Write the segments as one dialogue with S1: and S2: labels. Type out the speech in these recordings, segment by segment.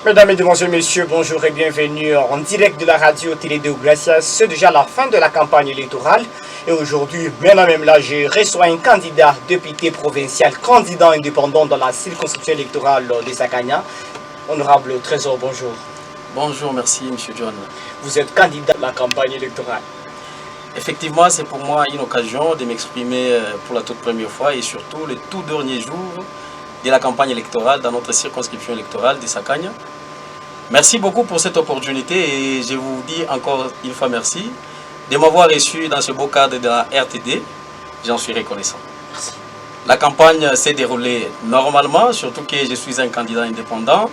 S1: Mesdames, Mesdemoiselles, Messieurs, bonjour et bienvenue en direct de la radio-télé de Gracias. C'est déjà la fin de la campagne électorale et aujourd'hui, maintenant même là, je reçois un candidat député provincial, candidat indépendant dans la circonscription électorale de Sakanya. Honorable Trésor, bonjour.
S2: Bonjour, merci M. John.
S1: Vous êtes candidat à la campagne électorale.
S2: Effectivement, c'est pour moi une occasion de m'exprimer pour la toute première fois et surtout les tout derniers jours de la campagne électorale dans notre circonscription électorale de Sakanya. Merci beaucoup pour cette opportunité et je vous dis encore une fois merci de m'avoir reçu dans ce beau cadre de la RTD. J'en suis reconnaissant.
S1: Merci.
S2: La campagne s'est déroulée normalement, surtout que je suis un candidat indépendant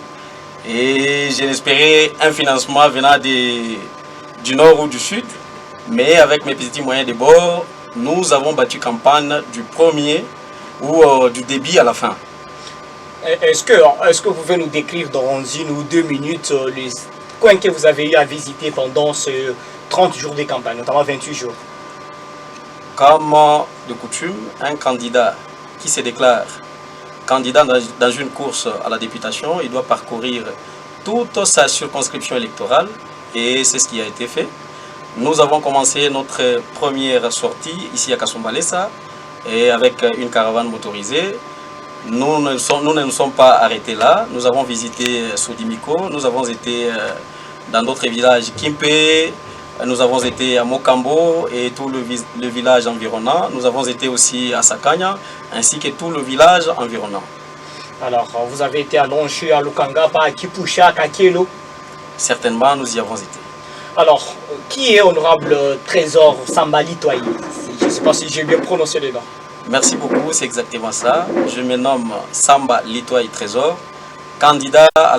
S2: et j'espérais un financement venant du nord ou du sud. Mais avec mes petits moyens de bord, nous avons battu campagne du premier ou du début à la fin.
S1: Est-ce que vous pouvez nous décrire dans une ou deux minutes les coins que vous avez eu à visiter pendant ces 30 jours de campagne, notamment 28 jours?
S2: Comme de coutume, un candidat qui se déclare candidat dans une course à la députation, il doit parcourir toute sa circonscription électorale et c'est ce qui a été fait. Nous avons commencé notre première sortie ici à Kasumbalesa et avec une caravane motorisée. Nous ne nous sommes pas arrêtés là. Nous avons visité Sodimiko, nous avons été dans d'autres villages, Kimpe, nous avons été à Mokambo et tout le village environnant. Nous avons été aussi à Sakanya ainsi que tout le village environnant.
S1: Alors, vous avez été à Lonchu, à Lukangapa, à Kipusha, à Kielo?
S2: Certainement, nous y avons été.
S1: Alors, qui est honorable Trésor Samba Litoyi? Je ne sais pas si j'ai bien prononcé le nom.
S2: Merci beaucoup, c'est exactement ça. Je me nomme Samba Litoyi Trésor, candidat à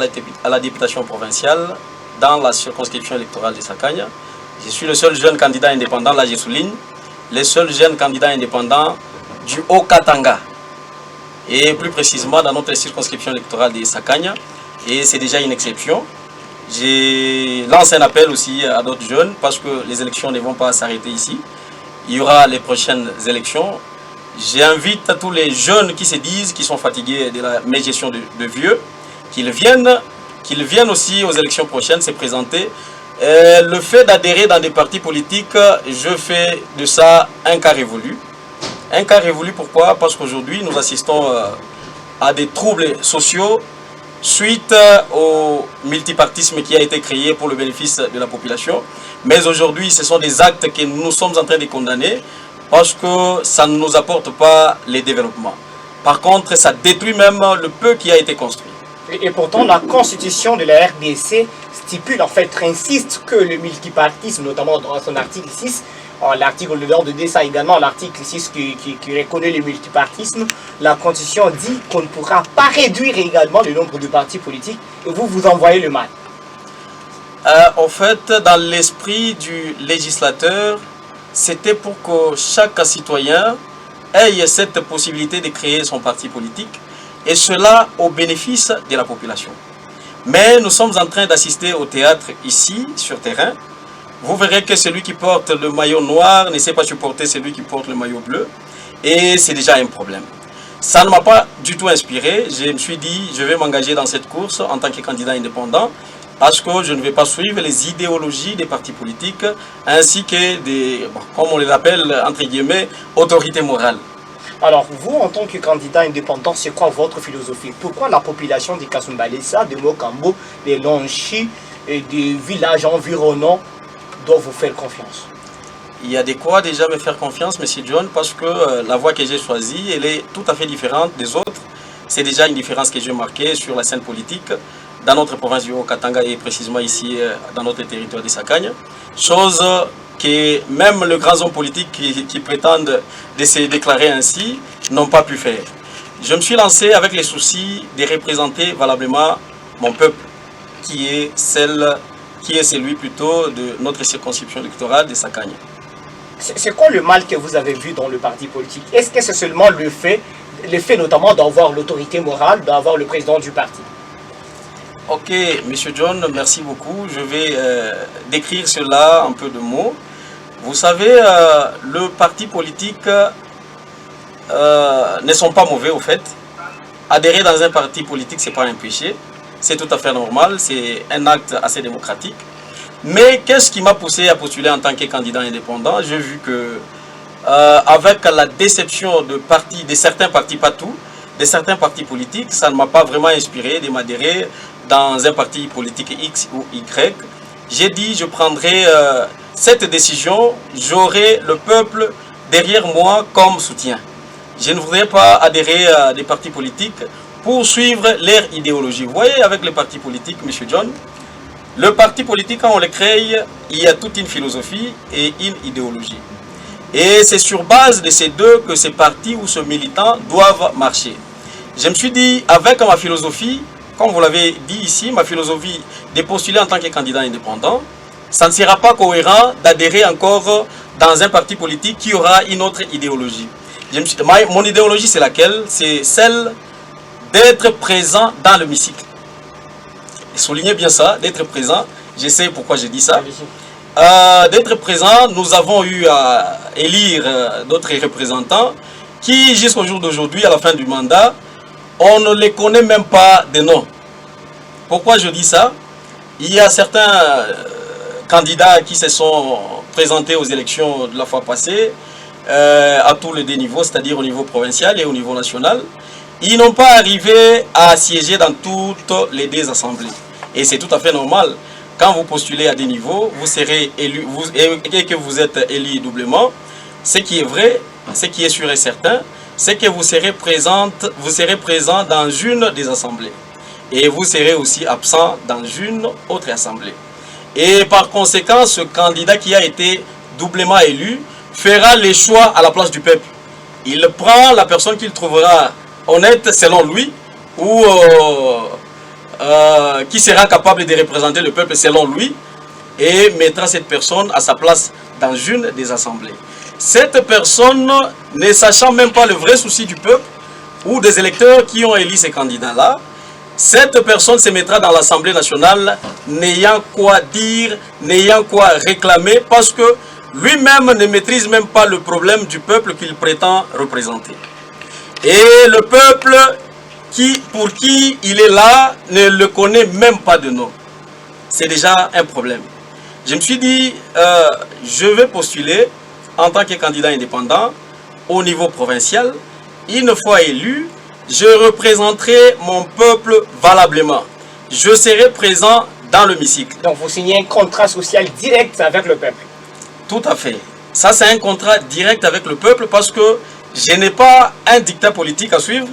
S2: la députation provinciale dans la circonscription électorale de Sakanya. Je suis le seul jeune candidat indépendant, là je souligne, le seul jeune candidat indépendant du Haut-Katanga. Et plus précisément dans notre circonscription électorale de Sakanya. Et c'est déjà une exception. J'ai lancé un appel aussi à d'autres jeunes parce que les élections ne vont pas s'arrêter ici. Il y aura les prochaines élections. J'invite à tous les jeunes qui se disent qu'ils sont fatigués de la mégestion de vieux, qu'ils viennent aussi aux élections prochaines se présenter. Le fait d'adhérer dans des partis politiques, je fais de ça un cas révolu. Un cas révolu pourquoi? Parce qu'aujourd'hui nous assistons à des troubles sociaux suite au multipartisme qui a été créé pour le bénéfice de la population. Mais aujourd'hui, ce sont des actes que nous sommes en train de condamner parce que ça ne nous apporte pas les développements. Par contre, ça détruit même le peu qui a été construit.
S1: Et pourtant, la constitution de la RDC stipule, en fait, insiste que le multipartisme, notamment dans son article 6, l'article de l'ordre de ça également, l'article 6 qui reconnaît le multipartisme, la constitution dit qu'on ne pourra pas réduire également le nombre de partis politiques et vous envoyez le mal.
S2: En fait, dans l'esprit du législateur, c'était pour que chaque citoyen ait cette possibilité de créer son parti politique et cela au bénéfice de la population. Mais nous sommes en train d'assister au théâtre ici, sur terrain. Vous verrez que celui qui porte le maillot noir ne sait pas supporter celui qui porte le maillot bleu et c'est déjà un problème. Ça ne m'a pas du tout inspiré. Je me suis dit, je vais m'engager dans cette course en tant que candidat indépendant parce que je ne vais pas suivre les idéologies des partis politiques ainsi que des, comme on les appelle, entre guillemets, autorités morales.
S1: Alors, vous, en tant que candidat indépendant, c'est quoi votre philosophie? Pourquoi la population de Kasumbalesa, de Mokambo, des Lonchi et des villages environnants doivent vous faire confiance?
S2: Il y a de quoi déjà me faire confiance, M. John, parce que la voie que j'ai choisie, elle est tout à fait différente des autres. C'est déjà une différence que j'ai marquée sur la scène politique dans notre province du Haut-Katanga et précisément ici dans notre territoire de Sakanya. Chose que même les grands hommes politiques qui prétendent de se déclarer ainsi n'ont pas pu faire. Je me suis lancé avec les soucis de représenter valablement mon peuple, qui est celui plutôt de notre circonscription électorale de Sakanya.
S1: C'est quoi le mal que vous avez vu dans le parti politique? Est-ce que c'est seulement le fait notamment d'avoir l'autorité morale, d'avoir le président du parti?
S2: Ok, Monsieur John, merci beaucoup. Je vais décrire cela en peu de mots. Vous savez, le parti politique ne sont pas mauvais au fait. Adhérer dans un parti politique, ce n'est pas un péché. c'est tout à fait normal, c'est un acte assez démocratique. Mais qu'est-ce qui m'a poussé à postuler en tant que candidat indépendant? J'ai vu que, avec la déception de certains partis, pas tous, de certains partis politiques, ça ne m'a pas vraiment inspiré de m'adhérer dans un parti politique X ou Y. J'ai dit, je prendrai cette décision, j'aurai le peuple derrière moi comme soutien. Je ne voudrais pas adhérer à des partis politiques pour suivre leur idéologie. Vous voyez, avec les partis politiques, M. John, le parti politique, quand on le crée, il y a toute une philosophie et une idéologie. Et c'est sur base de ces deux que ces partis ou ces militants doivent marcher. Je me suis dit, avec ma philosophie, comme vous l'avez dit ici, ma philosophie de postuler en tant que candidat indépendant, ça ne sera pas cohérent d'adhérer encore dans un parti politique qui aura une autre idéologie. Mon idéologie, c'est laquelle? C'est celle d'être présent dans l'hémicycle. Soulignez bien ça, d'être présent. Je sais pourquoi j'ai dit ça. D'être présent, nous avons eu à élire d'autres représentants qui, jusqu'au jour d'aujourd'hui, à la fin du mandat, on ne les connaît même pas de nom. Pourquoi je dis ça? Il y a certains candidats qui se sont présentés aux élections de la fois passée, à tous les deux niveaux, c'est-à-dire au niveau provincial et au niveau national. Ils n'ont pas arrivé à siéger dans toutes les deux assemblées. Et c'est tout à fait normal. Quand vous postulez à des niveaux, vous serez élu, et que vous êtes élu doublement. Ce qui est vrai, ce qui est sûr et certain, c'est que vous serez présent dans une des assemblées. Et vous serez aussi absent dans une autre assemblée. Et par conséquent, ce candidat qui a été doublement élu fera les choix à la place du peuple. Il prend la personne qu'il trouvera honnête selon lui, ou qui sera capable de représenter le peuple selon lui, et mettra cette personne à sa place dans une des assemblées. Cette personne, ne sachant même pas le vrai souci du peuple, ou des électeurs qui ont élu ces candidats-là, cette personne se mettra dans l'Assemblée nationale n'ayant quoi dire, n'ayant quoi réclamer, parce que lui-même ne maîtrise même pas le problème du peuple qu'il prétend représenter. Et le peuple pour qui il est là ne le connaît même pas de nom. C'est déjà un problème. Je me suis dit, je vais postuler en tant que candidat indépendant au niveau provincial. Une fois élu, je représenterai mon peuple valablement. Je serai présent dans l'hémicycle.
S1: Donc vous signez un contrat social direct avec le peuple.
S2: Tout à fait. Ça, c'est un contrat direct avec le peuple parce que je n'ai pas un dictat politique à suivre.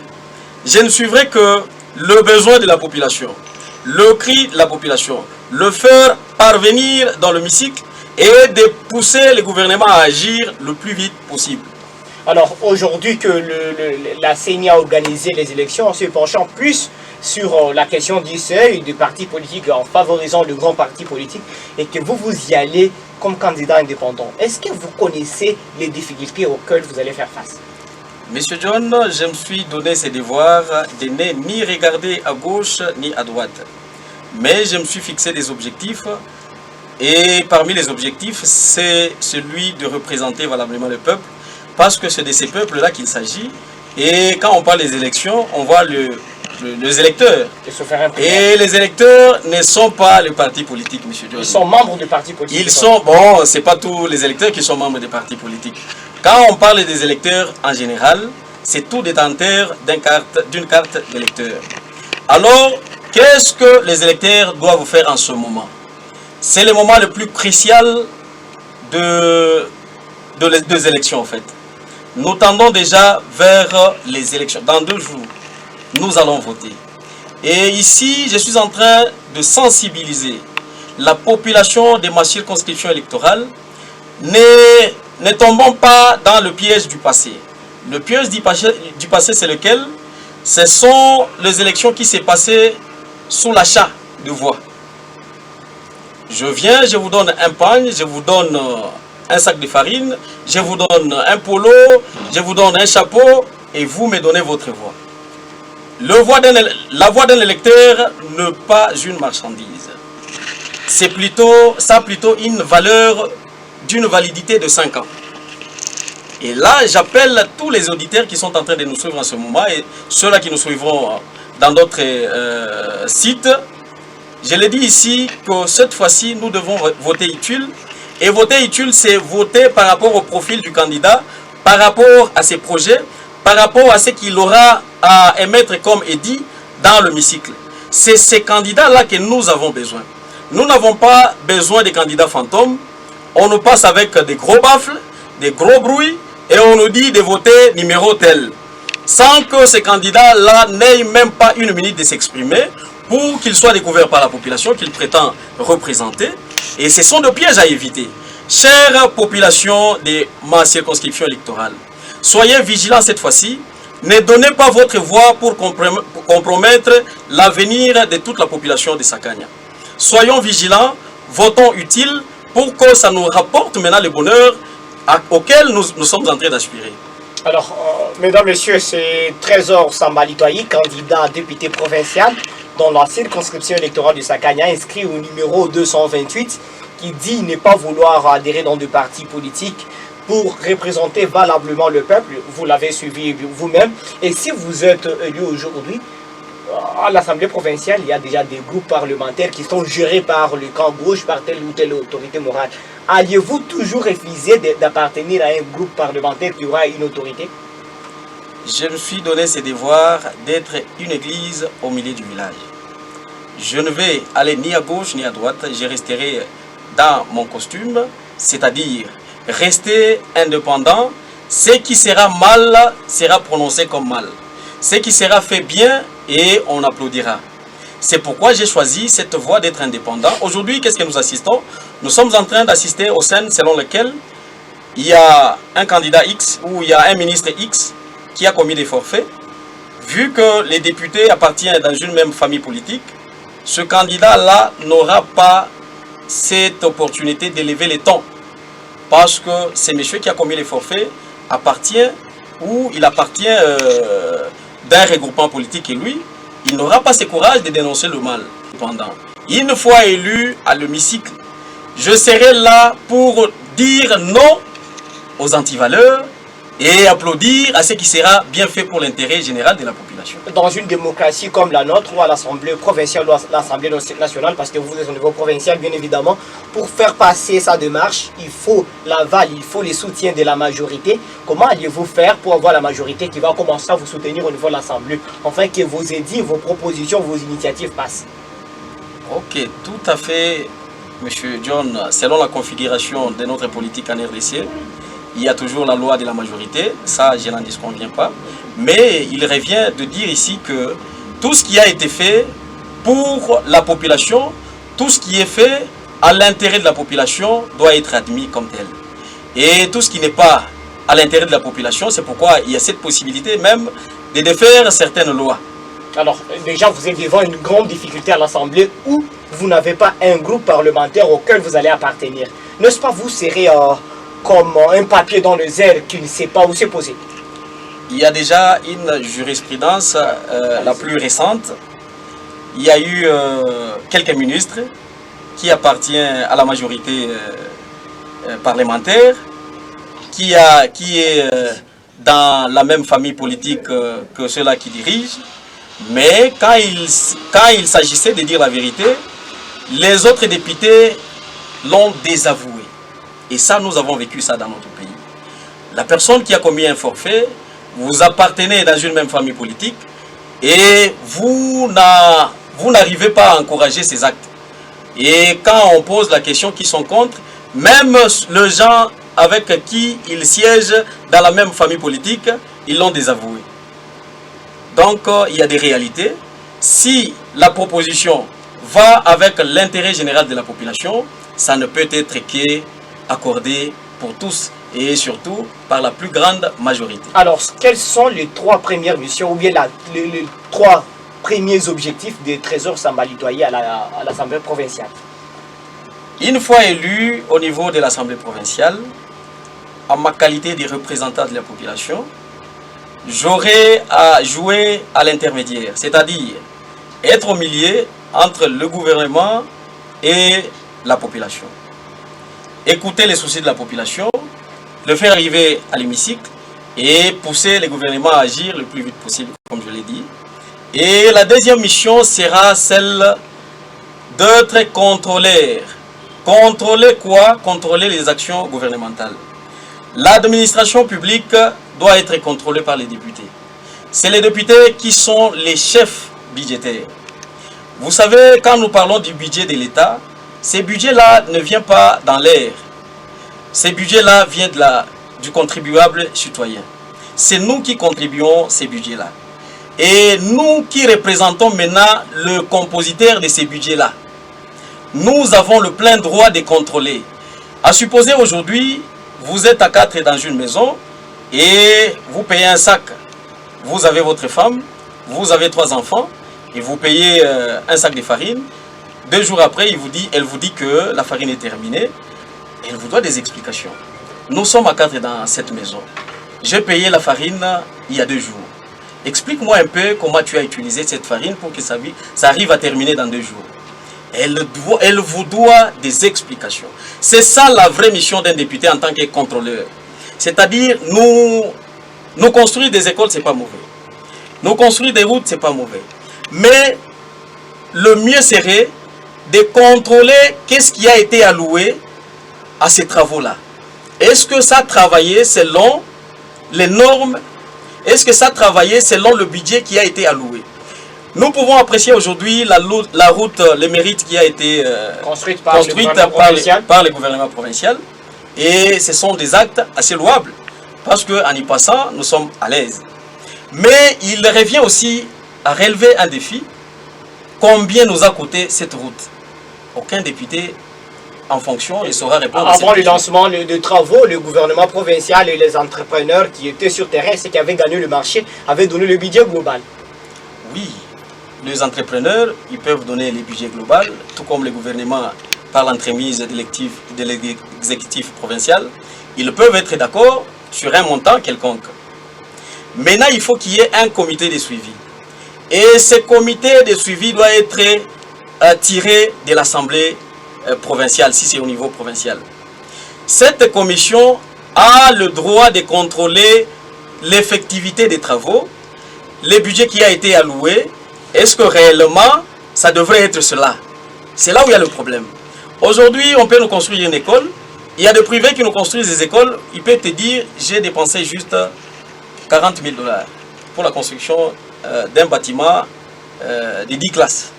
S2: Je ne suivrai que le besoin de la population, le cri de la population, le faire parvenir dans l'hémicycle et de pousser le gouvernement à agir le plus vite possible.
S1: Alors aujourd'hui que la CENI a organisé les élections en se penchant plus sur la question du seuil du parti politique en favorisant le grand parti politique et que vous y allez comme candidat indépendant, est-ce que vous connaissez les difficultés auxquelles vous allez faire face?
S2: Monsieur John, je me suis donné ce devoir de ne ni regarder à gauche ni à droite. Mais je me suis fixé des objectifs et parmi les objectifs, c'est celui de représenter valablement le peuple parce que c'est de ces peuples-là qu'il s'agit. Et quand on parle des élections, on voit les électeurs. Et les électeurs ne sont pas les partis politiques, monsieur John.
S1: Ils sont membres de partis politiques.
S2: Ils sont, bon, c'est pas tous les électeurs qui sont membres des partis politiques. Quand on parle des électeurs en général, c'est tout détenteur d'une carte d'électeur. Alors, qu'est-ce que les électeurs doivent faire en ce moment? C'est le moment le plus crucial des élections en fait. Nous tendons déjà vers les élections. Dans 2 jours, nous allons voter. Et ici, je suis en train de sensibiliser la population de ma circonscription électorale. Ne tombons pas dans le piège du passé. Le piège du passé, c'est lequel? Ce sont les élections qui s'est passées sous l'achat de voix. Je viens, je vous donne un pagne, je vous donne un sac de farine, je vous donne un polo, je vous donne un chapeau et vous me donnez votre voix. La voix d'un électeur n'est pas une marchandise. C'est plutôt une valeur d'une validité de 5 ans. Et là, j'appelle tous les auditeurs qui sont en train de nous suivre en ce moment et ceux-là qui nous suivront dans d'autres cite, je l'ai dit ici, que cette fois-ci, nous devons voter utile. Et voter utile, c'est voter par rapport au profil du candidat, par rapport à ses projets, par rapport à ce qu'il aura à émettre comme édit dans l'hémicycle. C'est ces candidats-là que nous avons besoin. Nous n'avons pas besoin des candidats fantômes. On nous passe avec des gros baffles, des gros bruits, et on nous dit de voter numéro tel. Sans que ces candidats-là n'aient même pas une minute de s'exprimer pour qu'ils soient découverts par la population qu'ils prétendent représenter. Et ce sont des pièges à éviter. Chère population de ma circonscription électorale, soyez vigilants cette fois-ci. Ne donnez pas votre voix pour compromettre l'avenir de toute la population de Sakanya. Soyons vigilants, votons utile pour que ça nous rapporte maintenant le bonheur auquel nous sommes en train d'aspirer.
S1: Alors, mesdames, messieurs, c'est Trésor Samba Litoyi, candidat à député provincial dans la circonscription électorale de Sakanya, inscrit au numéro 228, qui dit ne pas vouloir adhérer dans des partis politiques pour représenter valablement le peuple. Vous l'avez suivi vous-même. Et si vous êtes élu aujourd'hui, à l'Assemblée provinciale, il y a déjà des groupes parlementaires qui sont gérés par le camp gauche, par telle ou telle autorité morale. Alliez-vous toujours refuser d'appartenir à un groupe parlementaire qui aura une autorité?
S2: Je me suis donné ce devoir d'être une église au milieu du village. Je ne vais aller ni à gauche ni à droite, je resterai dans mon costume, c'est-à-dire rester indépendant. Ce qui sera mal sera prononcé comme mal. Ce qui sera fait bien, et on applaudira. C'est pourquoi j'ai choisi cette voie d'être indépendant. Aujourd'hui, qu'est-ce que nous assistons? Nous sommes en train d'assister aux scènes selon lesquelles il y a un candidat X ou il y a un ministre X qui a commis des forfaits. Vu que les députés appartiennent dans une même famille politique, ce candidat-là n'aura pas cette opportunité d'élever les tons. Parce que ce monsieur qui a commis les forfaits appartient ou il appartient d'un regroupement politique et lui, il n'aura pas ce courage de dénoncer le mal. Cependant, une fois élu à l'hémicycle, je serai là pour dire non aux antivaleurs et applaudir à ce qui sera bien fait pour l'intérêt général de la population.
S1: Dans une démocratie comme la nôtre, ou à l'Assemblée provinciale ou à l'Assemblée nationale, parce que vous êtes au niveau provincial, bien évidemment, pour faire passer sa démarche, il faut l'aval, il faut les soutiens de la majorité. Comment allez-vous faire pour avoir la majorité qui va commencer à vous soutenir au niveau de l'Assemblée, afin que vos édits, vos propositions, vos initiatives passent?
S2: Ok, tout à fait, Monsieur John. Selon la configuration de notre politique en RDC, il y a toujours la loi de la majorité, ça je n'en disconviens pas. Mais il revient de dire ici que tout ce qui a été fait pour la population, tout ce qui est fait à l'intérêt de la population doit être admis comme tel. Et tout ce qui n'est pas à l'intérêt de la population, c'est pourquoi il y a cette possibilité même de défaire certaines lois.
S1: Alors, déjà, vous êtes devant une grande difficulté à l'Assemblée où vous n'avez pas un groupe parlementaire auquel vous allez appartenir. N'est-ce pas, vous serez comme un papier dans le zèle qui ne sait pas où se poser?
S2: Il y a déjà une jurisprudence la plus récente. Il y a eu quelques ministres qui appartiennent à la majorité parlementaire, qui est dans la même famille politique que ceux-là qui dirigent. Mais quand il s'agissait de dire la vérité, les autres députés l'ont désavoué. Et ça, nous avons vécu ça dans notre pays. La personne qui a commis un forfait, vous appartenez dans une même famille politique et vous n'arrivez pas à encourager ces actes. Et quand on pose la question qui sont contre, même les gens avec qui ils siègent dans la même famille politique, ils l'ont désavoué. Donc, il y a des réalités. Si la proposition va avec l'intérêt général de la population, ça ne peut être qu'accordé pour tous et surtout par la plus grande majorité.
S1: Alors, quelles sont les trois premières missions ou bien les trois premiers objectifs des Trésors Samba Litoyi à l'Assemblée provinciale?
S2: Une fois élu au niveau de l'Assemblée provinciale, en ma qualité de représentant de la population, j'aurai à jouer à l'intermédiaire, c'est-à-dire être au milieu entre le gouvernement et la population. Écouter les soucis de la population, le faire arriver à l'hémicycle et pousser le gouvernement à agir le plus vite possible, comme je l'ai dit. Et la deuxième mission sera celle d'être contrôleur. Contrôler quoi? Contrôler les actions gouvernementales. L'administration publique doit être contrôlée par les députés. C'est les députés qui sont les chefs budgétaires. Vous savez, quand nous parlons du budget de l'État, ces budgets-là ne viennent pas dans l'air. Ces budgets-là viennent du contribuable citoyen. C'est nous qui contribuons ces budgets-là. Et nous qui représentons maintenant le compositeur de ces budgets-là, nous avons le plein droit de contrôler. À supposer aujourd'hui, vous êtes à 4 dans une maison et vous payez un sac. Vous avez votre femme, vous avez 3 enfants et vous payez un sac de farine. 2 jours après, elle vous dit que la farine est terminée. Elle vous doit des explications. Nous sommes à 4 dans cette maison. J'ai payé la farine il y a 2 jours. Explique-moi un peu comment tu as utilisé cette farine pour que ça arrive à terminer dans 2 jours. Elle vous doit des explications. C'est ça la vraie mission d'un député en tant que contrôleur. C'est-à-dire, nous construire des écoles, c'est pas mauvais. Nous construire des routes, c'est pas mauvais. Mais le mieux serait de contrôler qu'est-ce qui a été alloué à ces travaux-là. Est-ce que ça a travaillé selon les normes? Est-ce que ça a travaillé selon le budget qui a été alloué? Nous pouvons apprécier aujourd'hui la route, le mérite qui a été construite par le gouvernement provincial. Et ce sont des actes assez louables. Parce qu'en y passant, nous sommes à l'aise. Mais il revient aussi à relever un défi. Combien nous a coûté cette route? Aucun député en fonction et saura répondre.
S1: Avant le lancement de travaux, le gouvernement provincial et les entrepreneurs qui étaient sur terrain, ceux qui avaient gagné le marché, avaient donné le budget global.
S2: Oui, les entrepreneurs, ils peuvent donner le budget global, tout comme le gouvernement par l'entremise de l'exécutif provincial. Ils peuvent être d'accord sur un montant quelconque. Maintenant, il faut qu'il y ait un comité de suivi. Et ce comité de suivi doit être tiré de l'Assemblée provinciale, si c'est au niveau provincial. Cette commission a le droit de contrôler l'effectivité des travaux, le budget qui a été alloué. Est-ce que réellement, ça devrait être cela? C'est là où il y a le problème. Aujourd'hui, on peut nous construire une école. Il y a des privés qui nous construisent des écoles. Ils peuvent te dire, j'ai dépensé juste 40 000 $ pour la construction d'un bâtiment de 10 classes.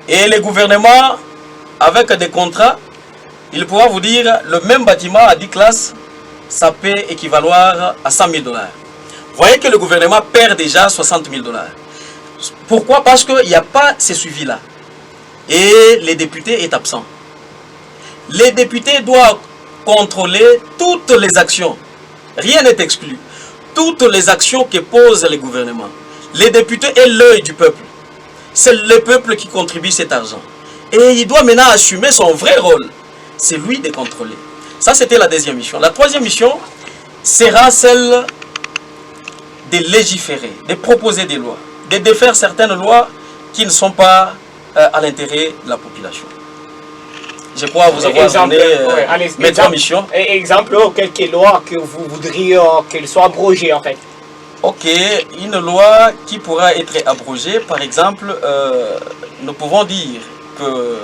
S2: Et le gouvernement, avec des contrats, il pourra vous dire, le même bâtiment à 10 classes, ça peut équivaloir à 100 000 $. Vous voyez que le gouvernement perd déjà 60 000 $. Pourquoi? Parce qu'il n'y a pas ce suivi-là. Et les députés est absent. Les députés doivent contrôler toutes les actions. Rien n'est exclu. Toutes les actions que pose le gouvernement. Les députés est l'œil du peuple. C'est le peuple qui contribue cet argent. Et il doit maintenant assumer son vrai rôle. C'est lui de contrôler. Ça, c'était la deuxième mission. La troisième mission sera celle de légiférer, de proposer des lois, de défaire certaines lois qui ne sont pas à l'intérêt de la population. Je crois vous avoir donné mes 3 missions.
S1: Exemple, quelques lois que vous voudriez qu'elles soient abrogées en fait.
S2: Ok, une loi qui pourra être abrogée, par exemple, nous pouvons dire que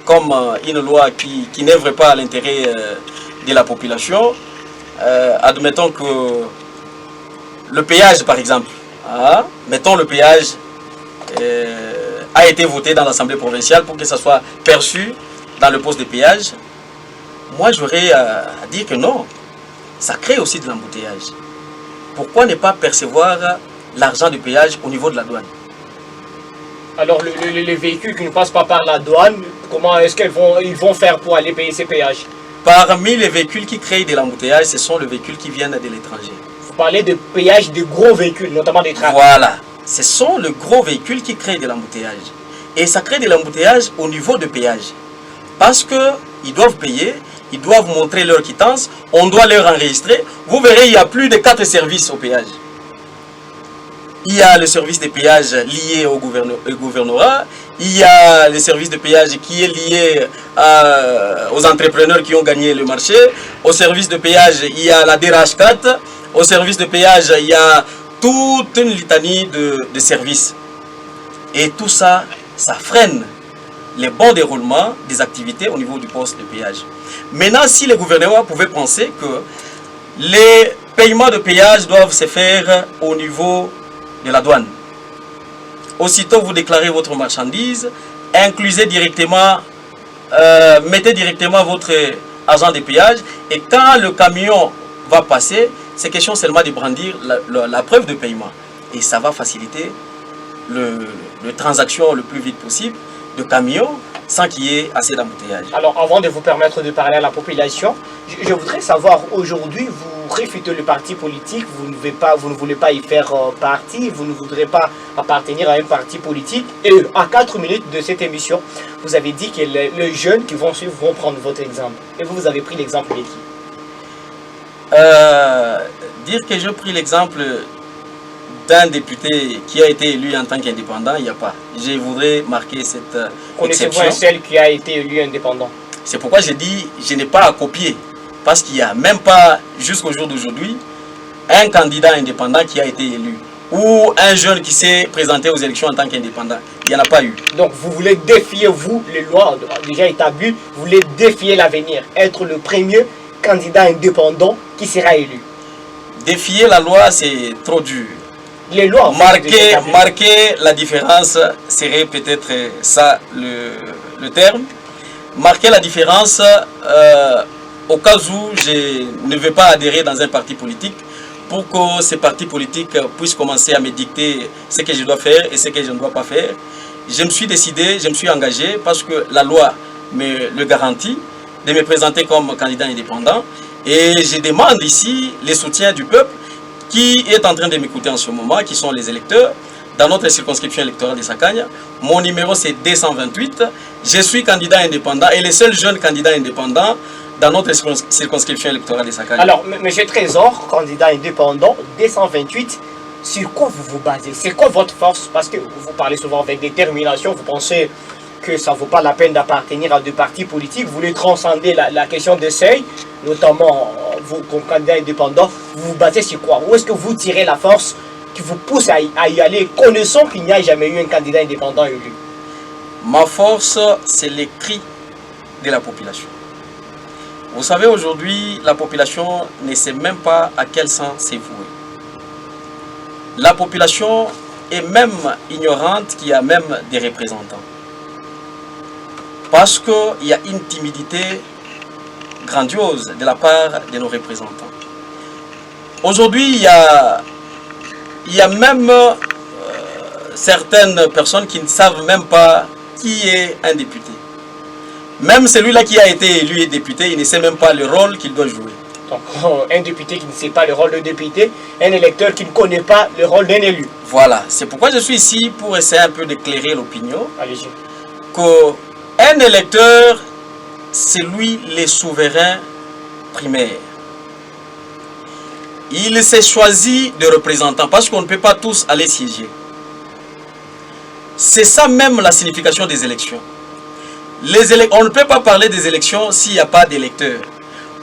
S2: comme une loi qui n'œuvre pas à l'intérêt de la population, admettons que le péage par exemple, mettons le péage a été voté dans l'Assemblée provinciale pour que ça soit perçu dans le poste de péage. Moi j'aurais à dire que non, ça crée aussi de l'embouteillage. Pourquoi ne pas percevoir l'argent du péage au niveau de la douane?
S1: Alors les véhicules qui ne passent pas par la douane, comment est-ce qu'ils vont faire pour aller payer ces péages?
S2: Parmi les véhicules qui créent de l'embouteillage, ce sont les véhicules qui viennent de l'étranger.
S1: Vous parlez de péage de gros véhicules, notamment des trains.
S2: Voilà, ce sont les gros véhicules qui créent de l'embouteillage. Et ça crée de l'embouteillage au niveau de péage. Parce qu'ils doivent payer, ils doivent montrer leur quittance, on doit leur enregistrer. Vous verrez, il y a plus de 4 services au péage. Il y a le service de péage lié au gouvernorat, il y a le service de péage qui est lié aux entrepreneurs qui ont gagné le marché, au service de péage il y a la DRH4, au service de péage il y a toute une litanie de services. Et tout ça, ça freine les bons déroulements des activités au niveau du poste de péage. Maintenant, si le gouvernement pouvait penser que les paiements de péage doivent se faire au niveau de la douane. Aussitôt vous déclarez votre marchandise, inclusez directement, mettez directement votre agent de péage, et quand le camion va passer, c'est question seulement de brandir la preuve de paiement. Et ça va faciliter le transaction le plus vite possible de camions sans qu'il y ait assez d'embouteillage.
S1: Alors, avant de vous permettre de parler à la population, je voudrais savoir, aujourd'hui, vous réfutez le parti politique, vous ne voulez pas y faire partie, vous ne voudrez pas appartenir à un parti politique. Et à 4 minutes de cette émission, vous avez dit que les jeunes qui vont suivre vont prendre votre exemple. Et vous avez pris l'exemple de qui?
S2: Dire que j'ai pris l'exemple d'un député qui a été élu en tant qu'indépendant, il n'y a pas. Je voudrais marquer cette exception.
S1: Connaissez-vous un seul qui a été élu indépendant?
S2: C'est pourquoi j'ai dit je n'ai pas à copier. Parce qu'il n'y a même pas, jusqu'au jour d'aujourd'hui, un candidat indépendant qui a été élu. Ou un jeune qui s'est présenté aux élections en tant qu'indépendant. Il n'y en a pas eu.
S1: Donc vous voulez défier, vous, les lois déjà établies, vous voulez défier l'avenir, être le premier candidat indépendant qui sera élu.
S2: Défier la loi, c'est trop dur.
S1: Les lois,
S2: marquer la différence serait peut-être ça le terme. Marquer la différence au cas où je ne veux pas adhérer dans un parti politique, pour que ces partis politiques puissent commencer à me dicter ce que je dois faire et ce que je ne dois pas faire. Je me suis décidé, je me suis engagé parce que la loi me le garantit de me présenter comme candidat indépendant, et je demande ici les soutiens du peuple qui est en train de m'écouter en ce moment, qui sont les électeurs, dans notre circonscription électorale de Sakanya. Mon numéro c'est 228, je suis candidat indépendant et le seul jeune candidat indépendant dans notre circonscription électorale de Sakanya.
S1: Alors, M. Trésor, candidat indépendant, 228, sur quoi vous vous basez? C'est quoi votre force? Parce que vous parlez souvent avec détermination, vous pensez que ça ne vaut pas la peine d'appartenir à deux partis politiques, vous voulez transcender la question des seuils, notamment vous, comme candidat indépendant, vous vous basez sur quoi? Où est-ce que vous tirez la force qui vous pousse à y aller, connaissant qu'il n'y a jamais eu un candidat indépendant élu?
S2: Ma force, c'est les cris de la population. Vous savez, aujourd'hui, la population ne sait même pas à quel sens c'est voué. La population est même ignorante qu'il y a même des représentants. Parce qu'il y a une timidité grandiose de la part de nos représentants. Aujourd'hui, il y a même certaines personnes qui ne savent même pas qui est un député. Même celui-là qui a été élu député, il ne sait même pas le rôle qu'il doit jouer.
S1: Donc, un député qui ne sait pas le rôle de député, un électeur qui ne connaît pas le rôle d'un élu.
S2: Voilà, c'est pourquoi je suis ici pour essayer un peu d'éclairer l'opinion.
S1: Allez-y.
S2: Qu'un électeur, c'est lui le souverain primaire. Il s'est choisi de représentants parce qu'on ne peut pas tous aller siéger. C'est ça même la signification des élections. On ne peut pas parler des élections s'il n'y a pas d'électeurs.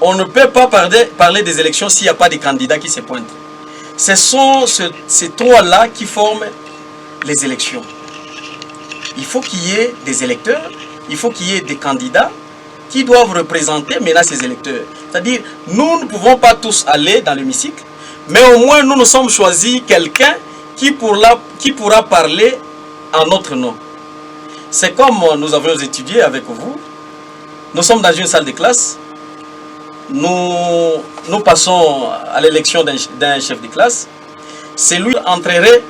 S2: On ne peut pas parler des élections s'il n'y a pas de candidats qui se pointent. Ce sont ces trois-là qui forment les élections. Il faut qu'il y ait des électeurs, il faut qu'il y ait des candidats qui doivent représenter maintenant ces électeurs. C'est-à-dire, nous ne pouvons pas tous aller dans l'hémicycle, mais au moins nous nous sommes choisis quelqu'un qui pourra parler en notre nom. C'est comme nous avons étudié avec vous. Nous sommes dans une salle de classe. Nous passons à l'élection d'un chef de classe. Celui qui entrerait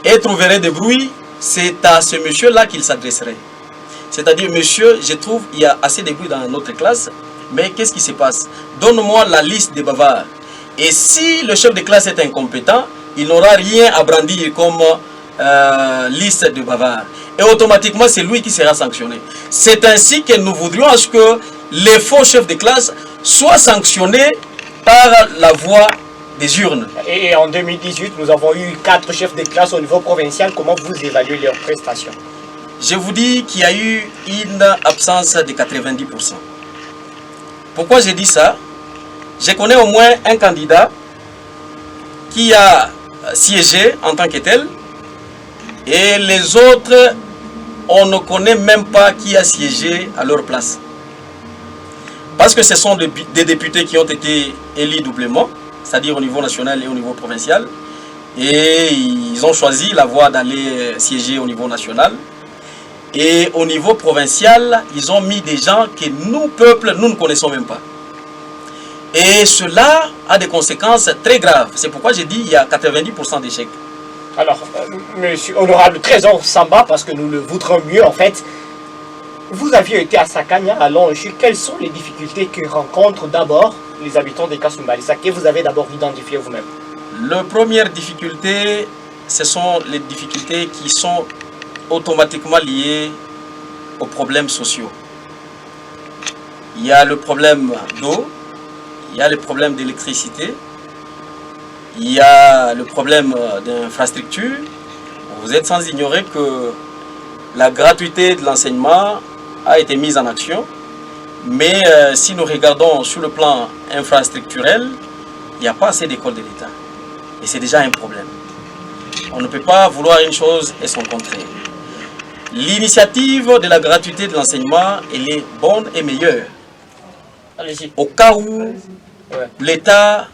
S2: et trouverait des bruits, c'est à ce monsieur-là qu'il s'adresserait. C'est-à-dire, monsieur, je trouve qu'il y a assez de bruit dans notre classe, mais qu'est-ce qui se passe? Donne-moi la liste des bavards. Et si le chef de classe est incompétent, il n'aura rien à brandir comme liste de bavards. Et automatiquement, c'est lui qui sera sanctionné. C'est ainsi que nous voudrions à ce que les faux chefs de classe soient sanctionnés par la voie des urnes.
S1: Et en 2018, nous avons eu 4 chefs de classe au niveau provincial. Comment vous évaluez leurs prestations?
S2: Je vous dis qu'il y a eu une absence de 90%. Pourquoi j'ai dit ça? Je connais au moins un candidat qui a siégé en tant que tel. Et les autres, on ne connaît même pas qui a siégé à leur place. Parce que ce sont des députés qui ont été élus doublement, c'est-à-dire au niveau national et au niveau provincial. Et ils ont choisi la voie d'aller siéger au niveau national. Et au niveau provincial, ils ont mis des gens que nous, peuple, nous ne connaissons même pas. Et cela a des conséquences très graves. C'est pourquoi j'ai dit qu'il y a 90% d'échecs.
S1: Alors, monsieur honorable Trésor Samba, parce que nous le voudrons mieux en fait, vous aviez été à Sakanya, à Longe. Quelles sont les difficultés que rencontrent d'abord les habitants des Kasumbalissa, que vous avez d'abord identifié vous-même?
S2: La première difficulté, ce sont les difficultés qui sont automatiquement liées aux problèmes sociaux. Il y a le problème d'eau, il y a le problème d'électricité, il y a le problème d'infrastructure. Vous êtes sans ignorer que la gratuité de l'enseignement a été mise en action, mais si nous regardons sur le plan infrastructurel, il n'y a pas assez d'écoles de l'État. Et c'est déjà un problème. On ne peut pas vouloir une chose et son contraire. L'initiative de la gratuité de l'enseignement, elle est bonne et meilleure. Au cas où l'État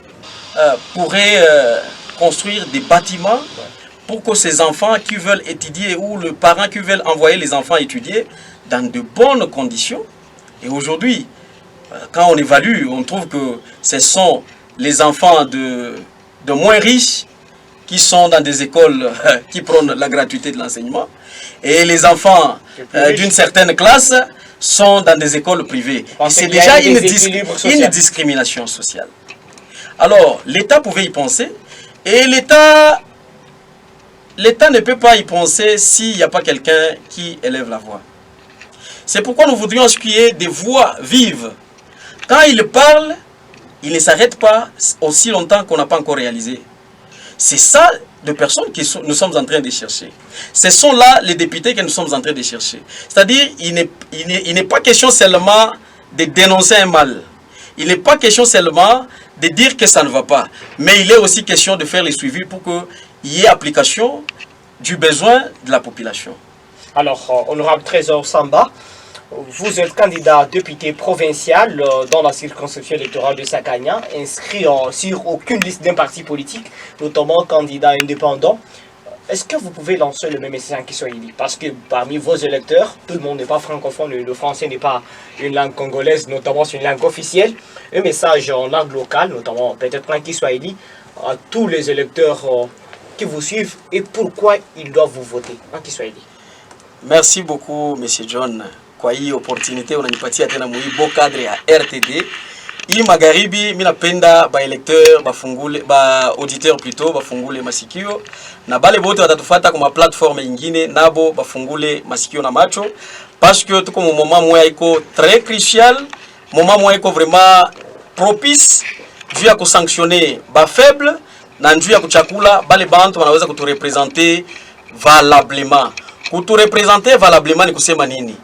S2: pourrait construire des bâtiments pour que ces enfants qui veulent étudier ou les parents qui veulent envoyer les enfants étudier dans de bonnes conditions. Et aujourd'hui, quand on évalue, on trouve que ce sont les enfants de moins riches qui sont dans des écoles qui prônent la gratuité de l'enseignement, et les enfants d'une certaine classe sont dans des écoles privées. Et c'est déjà une discrimination sociale. Alors, l'État pouvait y penser, et l'État ne peut pas y penser s'il n'y a pas quelqu'un qui élève la voix. C'est pourquoi nous voudrions qu'il y ait des voix vives. Quand il parle, il ne s'arrête pas aussi longtemps qu'on n'a pas encore réalisé. C'est ça de personnes que nous sommes en train de chercher. Ce sont là les députés que nous sommes en train de chercher. C'est-à-dire, il n'est pas question seulement de dénoncer un mal. Il n'est pas question seulement de dire que ça ne va pas. Mais il est aussi question de faire les suivis pour qu'il y ait application du besoin de la population.
S1: Alors, honorable Trésor Samba, vous êtes candidat député provincial dans la circonscription électorale de Sakanya, inscrit sur aucune liste d'un parti politique, notamment candidat indépendant. Est-ce que vous pouvez lancer le même message qui soit dit? Parce que parmi vos électeurs, tout le monde n'est pas francophone, le français n'est pas une langue congolaise, notamment c'est une langue officielle. Un message en langue locale, notamment peut-être un qui soit dit à tous les électeurs qui vous suivent et pourquoi ils doivent vous voter. Un qui soit dit.
S2: Merci beaucoup, M. John. Kwa hii opportunité unanipatia tena muibo cadre ya RTD. Hii magharibi mimi napenda ba electeur bafungule ba auditeur plutôt bafungule masikio na bale bote watatufuata kwa platform nyingine nabo bafungule masikio na macho parce que tuko mu moment moya iko très crucial, moment moya iko vraiment propice juu ya kusanctionner ba faible na juu ya kuchakula bale bantu wanaweza kuturepresenter valablement. Kuturepresenter valablement ni kusema nini?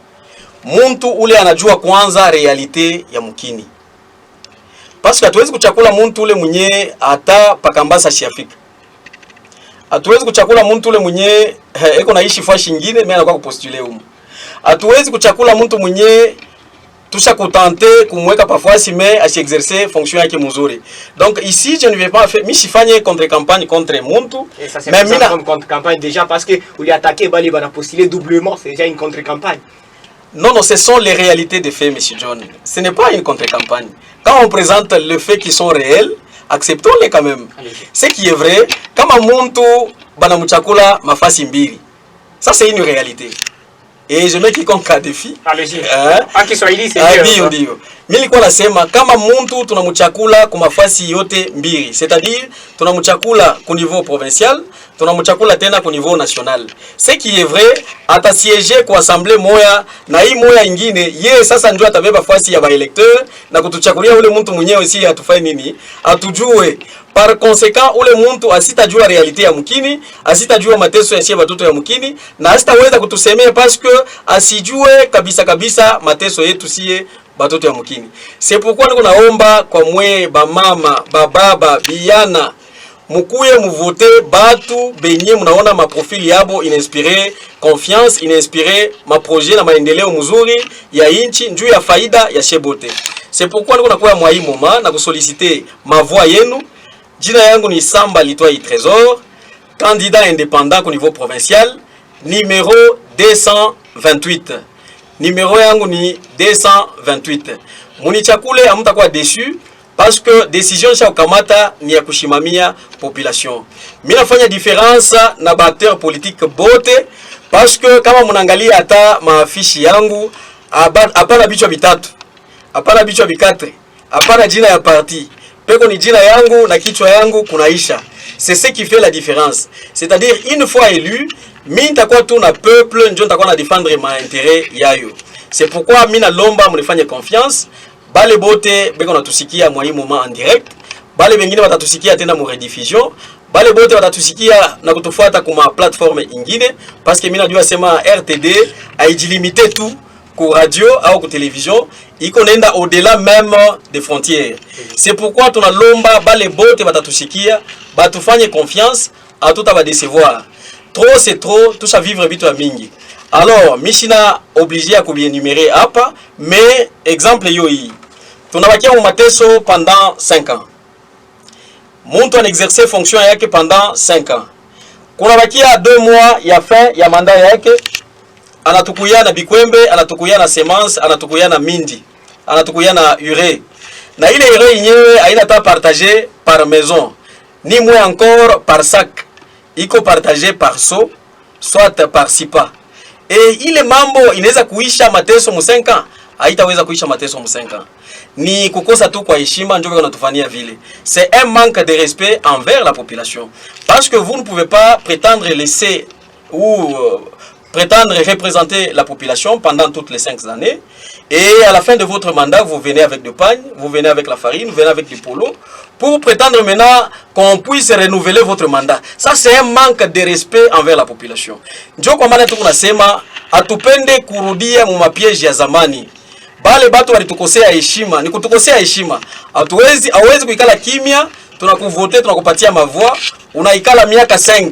S2: Muntu ule anajua kwanza realite ya mkini. Parce que hatuwezi kuchakula muntu ule mwenye hata pakambasa shiafika. Hatuwezi kuchakula muntu ule mwenye eko naishi fashi nyingine mimi anakuwa kupostule huko. Hatuwezi kuchakula muntu mwenye tusha kutante kumweka pafasi mais a exercer fonction yake mzuri. Donc ici je ne vais pas faire mi sifanye contre campagne contre muntu.
S1: Mais mina contre campagne déjà parce que vous lui attaquer bali bana postuler doublement, c'est déjà une contre campagne.
S2: Non, non, ce sont les réalités des faits, M. John. Ce n'est pas une contre-campagne. Quand on présente les faits qui sont réels, acceptons-les quand même. Ce qui est vrai, kama muntu banamuchakula mafasi mbili. Ça, c'est une réalité. Et je mets quiconque à défi.
S1: Allez-y. Kiswahili c'est
S2: mieux. Ndio. Mimi nilikuwa nasema kama muntu tunamchakula kwa mafasi yote mbili. C'est-à-dire tunamchakula au niveau provincial, tunamchakula tena au niveau national. Ce qui est vrai, atasiéger kwa assemblée moya na hii moya ingine, yeye sasa ndio atabeba fasi ya baelecteur na kutuchakulia ule muntu mwenyewe si atufai nini? Atujue. Par conséquent, ule muntu asitajua realite ya mkini, asitajua mateso ya shie batoto ya mkini, na asitaweza kutusemea parce que asijue kabisa mateso yetu sie batoto ya mkini. C'est pourquoi niko naomba kwa mwe ba mama, ba baba, biana, mukuye muvote batu benye munaona maprofili yabo inspire confiance, inspire maprojet na maendeleo mzuri ya inchi njuu ya faida ya shebote. C'est pourquoi niko nakuya mwa hii moment na kusoliciter ma voix yenu. Jina yangu ni Samba Litwai Trésor, candidat indépendant au niveau provincial, numéro 228. Numéro yangu ni 228. Munichakule amutakuwa déçu parce que décision cha ukamata ni ya kushimamia population. Mimi nafanya difference na acteur politique bote parce que kama munaangalia hata maafishi yangu hapana bichwa bitatu, hapana bichwa bikatre, hapana jina ya parti. Peko ni jina yangu na kichwa yangu kunaisha. C'est ce qui fait la différence. C'est-à-dire une fois élu, mimi nitakuwa tu na peuple ndio nitakuwa na défendre ma intérêt yayo. C'est pourquoi mimi na lomba mnifanye confiance. Bale bote beko natusikia mwa hii moment en direct. Bale bengine watatusikia tena mu rediffusion. Bale bote watatusikia na kutufuata kuma platform ingine parce que mimi najua sema RTD haijilimite tu ku radio au ku télévision, iko nenda au-delà même des frontières. C'est pourquoi tunalomba bale bote watatusikia, batufanye confiance, atuta ba décevoir. Trop c'est trop, tout ça vivre bitu ya mingi. Alors, mishina obligé à bien numérer hapa, mais exemple yo hii. Tunabakia mu mateso pendant 5 ans. Muntu an exercer fonction yake pendant 5 ans. Kunabakia 2 mois ya fin ya mandat yake, anatukuya na bikwembe, anatukuya na semence, anatukuya na mindi, anatukuya na urée. Na ile urée yenyewe haina ta partager par maison, ni moins encore par sac. Iko partager par seau, soit par sipa. Et ile mambo inaweza kuisha mateso mu 5 ans, haitaweza kuisha mateso mu 5 ans. Ni kukosa tu kwa heshima ndio wanatufanyia vile. C'est un manque de respect envers la population. Parce que vous ne pouvez pas prétendre laisser ou prétendre représenter la population pendant toutes les 5 années. Et à la fin de votre mandat, vous venez avec du pain, vous venez avec la farine, vous venez avec du polo, pour prétendre maintenant qu'on puisse renouveler votre mandat. Ça, c'est un manque de respect envers la population. Ndio kwa maana tunasema atupende kurudia mu mapiège ya zamani. Bale batu walitukosea heshima, ni kutukosea heshima. Hawezi kuikala kimya, tunakuvote, tunakupatia mavua, unaikala miaka 5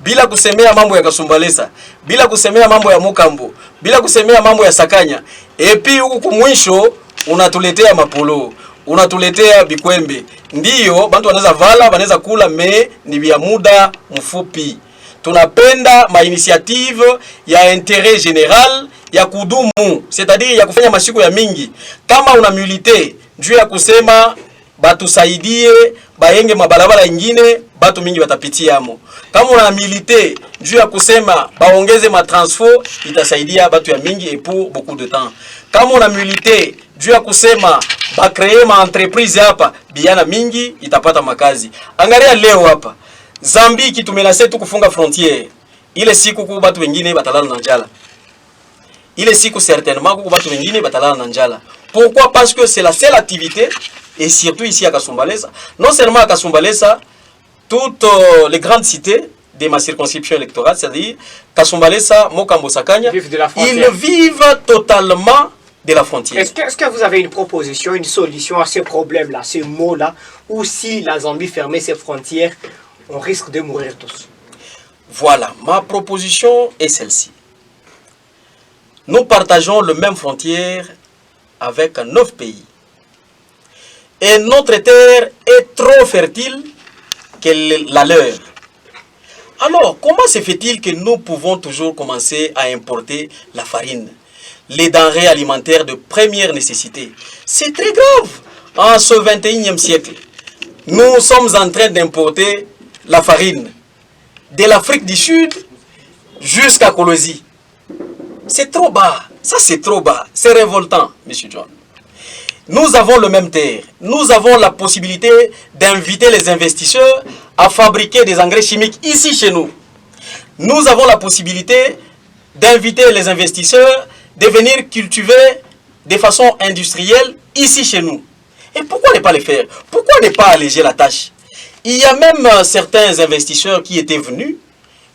S2: bila kusemea mambo ya Kasumbalesa, bila kusemea mambo ya Mukambo, bila kusemea mambo ya Sakanya. Epi huku kumwisho unatuletea mapolo, unatuletea bikwembe. Ndiyo, bantu wanaweza vala, wanaweza kula, me ni vya muda mfupi. Tunapenda ma initiative ya intérêt général ya kudumu, c'est-à-dire ya kufanya masiku ya mingi. Kama una milite juu ya kusema batusaidie bayenge mabalabala ingine, batu mingi batapitia amo. Kama una milite juu ya kusema baongeze ma transfo, itasaidia batu ya mingi et pour beaucoup de temps. Kama una milite juu ya kusema ba créer ma entreprise hapa, biana mingi itapata makazi. Angalia leo hapa Zambie kitumenase tu kufunga frontière. Ile siku ku batu wengine batalala na njala. Ile siku certainement ku batu wengine batalala na njala. Pourquoi? Parce que c'est la seule activité, et surtout ici à Kasumbalesa. Non seulement à Kasumbalesa, toutes les grandes cités de ma circonscription électorale, c'est-à-dire Kasumbalesa, Mokambo, Sakanya, ils vivent totalement de la frontière.
S1: Est-ce que vous avez une proposition, une solution à ces problèmes-là, ces mots-là, ou si la Zambie fermait ses frontières, on risque de mourir tous?
S2: Voilà, ma proposition est celle-ci. Nous partageons la même frontière avec 9 pays. Et notre terre est trop fertile que la leur. Alors, comment se fait-il que nous pouvons toujours commencer à importer la farine, les denrées alimentaires de première nécessité? C'est très grave. En ce 21e siècle, nous sommes en train d'importer la farine de l'Afrique du Sud jusqu'à Colosie. C'est trop bas. Ça, c'est trop bas. C'est révoltant, M. John. Nous avons le même terre. Nous avons la possibilité d'inviter les investisseurs à fabriquer des engrais chimiques ici chez nous. Nous avons la possibilité d'inviter les investisseurs de venir cultiver de façon industrielle ici chez nous. Et pourquoi ne pas le faire? Pourquoi ne pas alléger la tâche? Il y a même certains investisseurs qui étaient venus,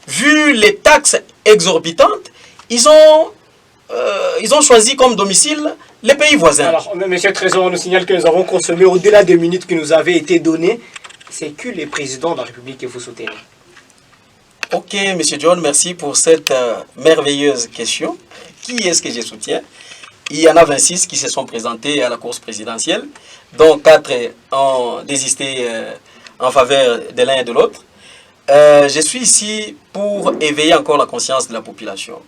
S2: vu les taxes exorbitantes, ils ont choisi comme domicile les pays voisins.
S1: Alors, M. Trésor nous signale que nous avons consommé au-delà des minutes qui nous avaient été données. c'est que le président de la République que vous soutenez?
S2: Ok, M. John, merci pour cette merveilleuse question. Qui est-ce que je soutiens? Il y en a 26 qui se sont présentés à la course présidentielle, dont 4 ont désisté en faveur de l'un et de l'autre. Je suis ici pour éveiller encore la conscience de la population.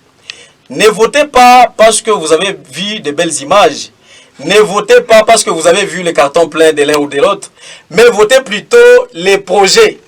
S2: Ne votez pas parce que vous avez vu de belles images. Ne votez pas parce que vous avez vu le carton plein de l'un ou de l'autre. Mais votez plutôt les projets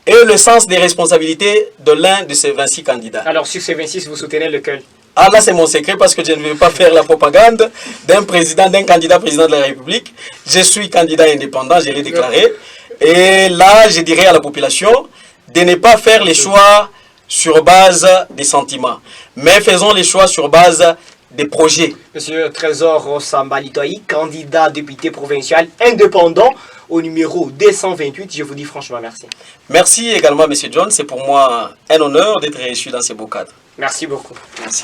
S2: et le sens des responsabilités de l'un de ces 26 candidats.
S1: Alors sur ces 26, vous soutenez lequel?
S2: Ah là, c'est mon secret parce que je ne vais pas faire la propagande d'un président, d'un candidat président de la République. Je suis candidat indépendant, je l'ai déclaré. Et là, je dirais à la population de ne pas faire les choix sur base des sentiments, mais faisons les choix sur base des projets.
S1: Monsieur Trésor Samba Litoyi, candidat député provincial indépendant au numéro 228, je vous dis franchement merci.
S2: Merci également, M. John. C'est pour moi un honneur d'être reçu dans ces beaux cadres.
S1: Merci beaucoup.
S2: Merci.